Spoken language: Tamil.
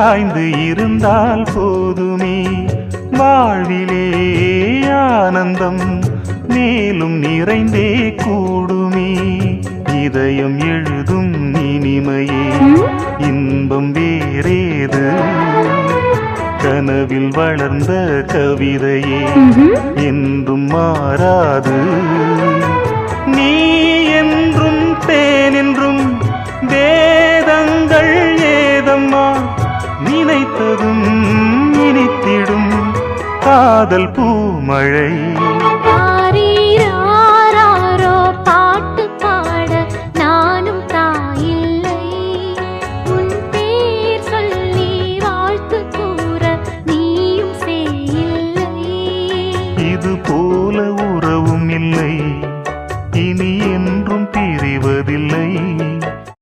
சாய்ந்து இருந்தால் போதுமே வாழ்விலே ஆனந்தம் மேலும் நிறைந்தே கூடுமே இதயம் எழுதும் இனிமையே இன்பம் வேறேது கனவில் வளர்ந்த கவிதையே என்றும் மாறாது நீ என்றும் தேன் என்றும் வேதங்கள் ஏதம்மா நினைத்ததும் இனித்திடும் காதல் பூமழை